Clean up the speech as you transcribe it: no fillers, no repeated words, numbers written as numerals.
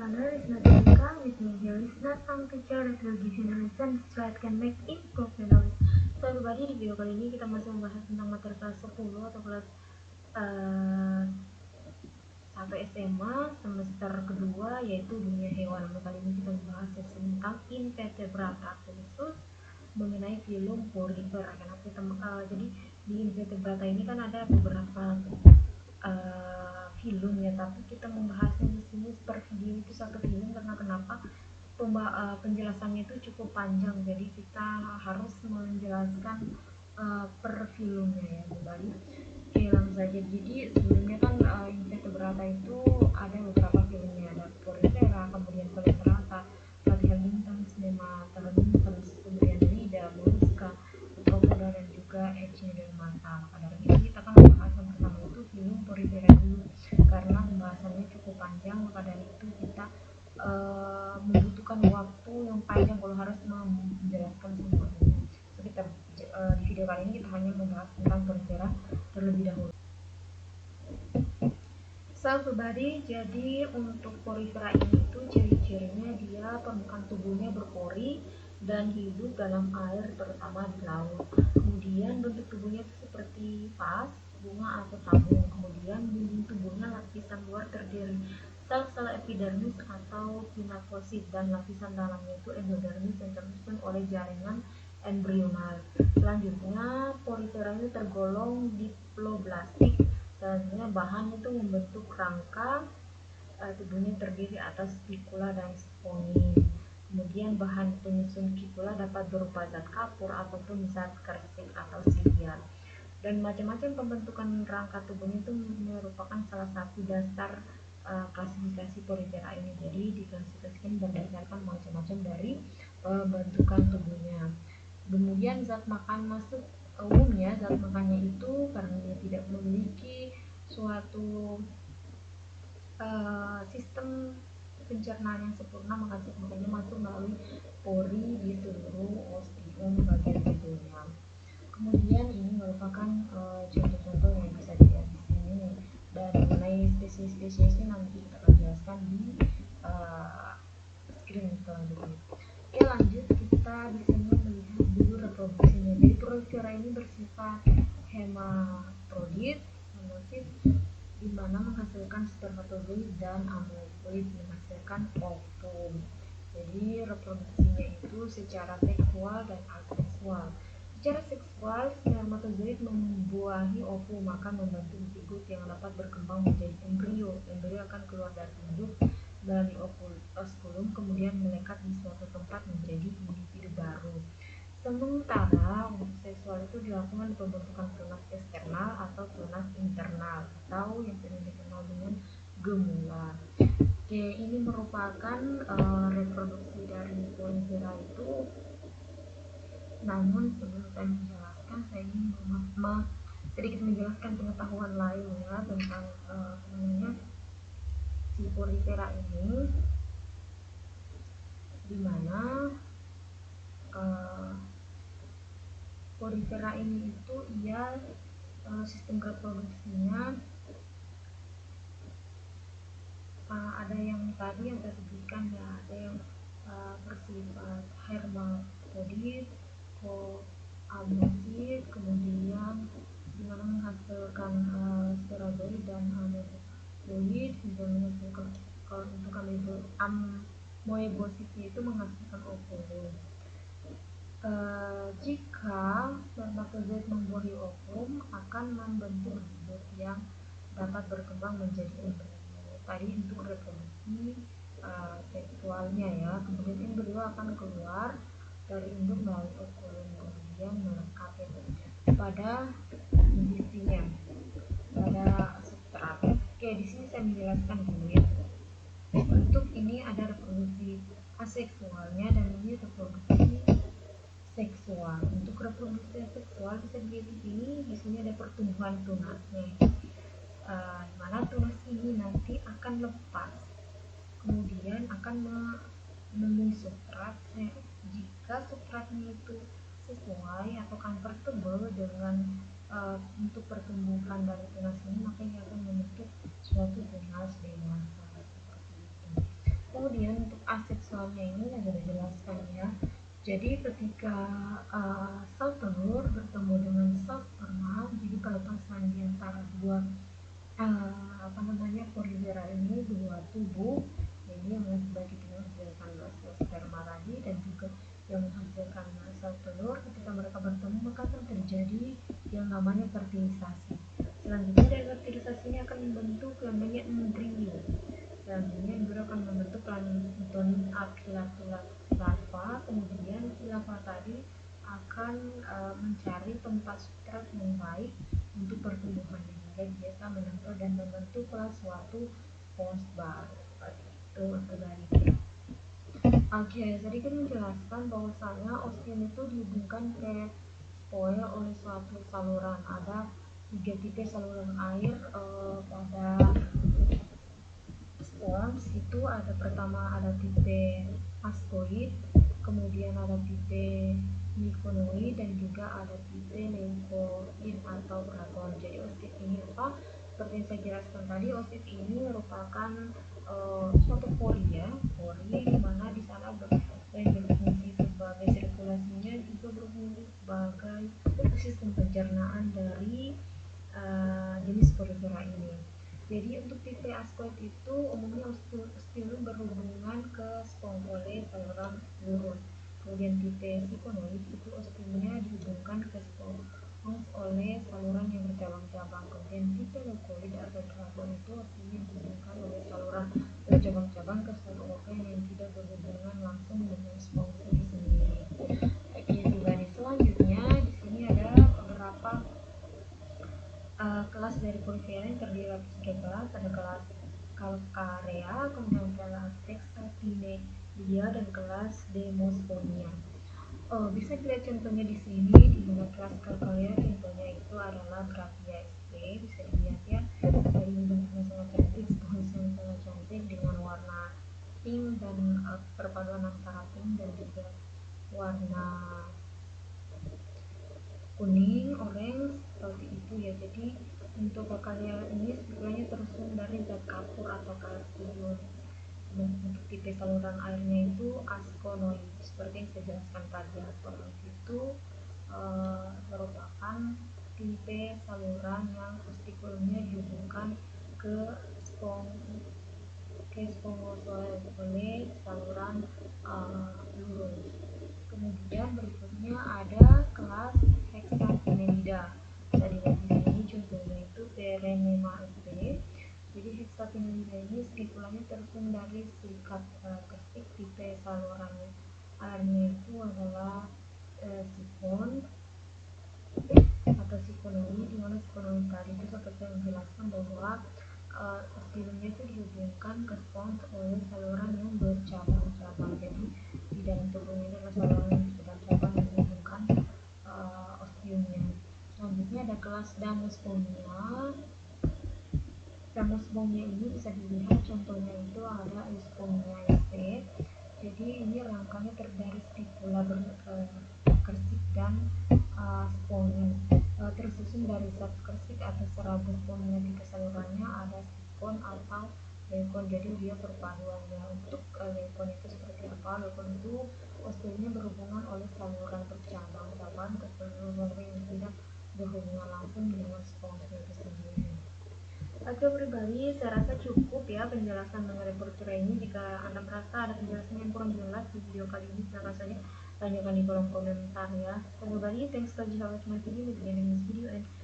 channel is not Monica. With me here is not some teacher that will give you knowledge and so it can make improve your knowledge. So everybody, di video kali ini kita masih membahas tentang materi kelas 10 atau kelas 1 SMA semester kedua, yaitu dunia hewan. Kali ini kita membahas sesi tentang invertebrata, khusus mengenai filum porifera. Karena kita jadi di invertebrata ini kan ada beberapa film ya, tapi kita membahasnya di sini per video itu satu film karena kenapa penjelasannya itu cukup panjang, jadi kita harus menjelaskan per filmnya ya. Kembali langsung saja. Jadi sebelumnya kan invertebrata itu ada beberapa filmnya, ada porifera, kemudian vertebrata, platyhelminthes, nematelmintes, kemudian Nida, mollusca, arthropoda, dan juga echinodermata. Maka dari itu kita akan membahas yang pertama itu film porifera dulu karena pembahasannya cukup panjang. Maka dari itu kita membutuhkan waktu yang panjang kalau harus menjelaskan semuanya. So, kita di video kali ini kita hanya membahas tentang porifera terlebih dahulu. So everybody, jadi untuk porifera ini itu ciri-cirinya dia permukaan tubuhnya berpori dan hidup dalam air, terutama di laut. Kemudian bentuk tubuhnya itu seperti vas, bunga atau tabung. Kemudian dinding tubuhnya lapisan luar terdiri sel-sel epidermis atau pinakosit, dan lapisan dalamnya itu endodermis yang tersusun oleh jaringan embrional. Selanjutnya porifera ini tergolong diploblastik, dan bahan itu membentuk rangka. Tubuhnya terdiri atas spikula dan sponi. Kemudian bahan penyusun spikula dapat berupa zat kapur ataupun zat kersik atau siliar. Dan macam-macam pembentukan rangka tubuhnya itu merupakan salah satu dasar klasifikasi porifera ini. Jadi diklasifikasikan berdasarkan macam-macam dari pembentukan tubuhnya. Kemudian zat makan masuk umumnya, zat makannya itu karena dia tidak memiliki suatu sistem pencernaan yang sempurna, maka zat makannya masuk melalui pori di seluruh ostium bagian tubuhnya. Kemudian ini merupakan contoh-contoh yang bisa dilihat di sini, dan mengenai spesies-spesiesnya nanti kita akan jelaskan di screen selanjutnya. Oke, lanjut, kita di sini melihat dulu reproduksinya. Jadi porifera ini bersifat hemaprodit, monosit, di mana menghasilkan spermatozoid dan ameboid menghasilkan ovum. Jadi reproduksinya itu secara seksual dan aseksual. Secara seksual, spermatozoid membuahi ovum akan membentuk zigot yang dapat berkembang menjadi embrio. Embrio akan keluar dari induk dari ovulum, kemudian melekat di suatu tempat menjadi individu baru. Sementara untuk seksual itu dilakukan pembentukan tunas eksternal atau tunas internal, atau yang sering dikenal dengan gemula. Oke, ini merupakan reproduksi dari porifera itu. Namun sebelum saya menjelaskan, saya ingin sedikit menjelaskan pengetahuan lain ya tentang si porifera ini, di mana porifera ini itu ia sistem reproduksinya ada yang tadi yang saya sebutkan ya, ada yang bersifat hermafrodit, koagnosit, kemudian dimana menghasilkan spermatozoid dan ameboid, dan menghasilkan untuk amoebositnya itu menghasilkan ovum. Jika spermatozoid membuahi ovum, akan membentuk zigot yang dapat berkembang menjadi embrio. Tadi untuk reproduksi seksualnya ya. Kemudian embrio akan keluar dari induk melalui ovum, kemudian melekat pada indisinya, pada substrat. Oke, di sini saya menjelaskan dulu ya. Untuk ini ada reproduksi aseksualnya dan ini reproduksi seksual. Untuk reproduksi seksual bisa dilihat di sini ada pertumbuhan tunasnya. Mana tunas ini nanti akan lepas, kemudian akan menemui substrat. Jika substratnya itu sesuai atau comfortable dengan untuk pertumbuhan dari tunas ini, maka ia akan membentuk suatu tunas dewasa seperti itu. Kemudian untuk aseksualnya ini yang sudah dijelaskan ya. Jadi ketika sel telur bertemu dengan sel sperma, jadi pelepasan di antara dua polivera ini, dua tubuh ini yang menghasilkan sel sperma tadi dan juga yang menghasilkan sel telur. Ketika mereka bertemu maka akan terjadi yang namanya fertilisasi. Selanjutnya dari fertilisasi ini akan membentuk yang namanya embrio. Selanjutnya embrio akan membentuk plankton akilatula larva. Kemudian si larva tadi akan mencari tempat substrat yang baik untuk pertumbuhan hingga biasa menempel dan membentuklah suatu spons baru seperti itu terbalik. Oke, tadi kan menjelaskan bahwasanya ostium itu dihubungkan ke spoil oleh suatu saluran. Ada 3 tipe saluran air pada spons itu. Ada pertama ada tipe ascoid, kemudian ada tipe myconoid dan juga ada tipe leucoid atau pragon. Jadi oosit ini apa? Seperti yang saya jelaskan tadi, oosit ini merupakan suatu pori ya, pori di mana di sana selain berfungsi sebagai sirkulasinya juga berfungsi sebagai sistem pencernaan dari jenis porifera ini. Jadi untuk tipe ascoid itu umumnya ostium berhubungan ke spons oleh saluran lurus. Kemudian tipe sikonoid itu ostiumnya dihubungkan ke spons oleh saluran yang bercabang-cabang. Kemudian tipe leucoid atau pragon itu ostiumnya dihubungkan oleh saluran bercabang-cabang ke suatu organ yang tidak berhubungan langsung dengan spons itu sendiri. Oke, di baris selanjutnya di sini ada beberapa kelas dari porifera yang terdiri atas 3 kelas. Ada kelas calcarea, kemudian kelas hexapinedia dan kelas demosponia. Bisa dilihat contohnya di sini, di mana kelas calcarea contohnya itu adalah Graphia sp. Bisa dilihat ya, dari bentuknya sangat cantik, sponsnya sangat cantik dengan warna pink dan perpaduan antara pink dan juga warna kuning, orange seperti itu ya. Jadi untuk calcarea ini spirulanya tersusun dari zat kapur atau kalsium. Untuk tipe saluran airnya itu asconoid seperti yang saya jelaskan tadi. Asconoid itu merupakan tipe saluran yang ostikulumnya dihubungkan ke spongozoid oleh saluran lurus. Kemudian berikutnya ada kelas hexapineida. Tadi di sini contohnya itu Perenema sp. Jadi hexapineida ini spirulanya tersusun dari silikat karstik. Tipe saluran airnya itu adalah sifon atau sikonoid, di mana sikonoid tadi itu seperti yang dijelaskan bahwa ostiumnya itu dihubungkan ke spons oleh saluran yang bercabang-cabang. Jadi di dalam tubuhnya adalah saluran yang bercabang yang menghubungkan ostiumnya. Selanjutnya ada kelas damosponia. Damosponia ini bisa dilihat contohnya itu ada Eusponia sp. Jadi ini rangkanya terdiri stipula kersik dan spons tersusun dari zat kersik atau serabut. Sponnya di salurannya ada sifon atau leukon. Jadi dia perpaduannya. Untuk leukon itu seperti apa? Leukon itu ostiumnya berhubungan oleh saluran bercabang-cabang ke seluruh organ yang tidak berhubungan langsung dengan spons itu sendiri. Oke, pribadi saya rasa cukup ya penjelasan mengenai porifera ini. Jika Anda merasa ada penjelasan yang kurang jelas di video kali ini, silakan saja tanyakan di kolom komentar ya. So everybody, thanks for watching my video. With the end of this video and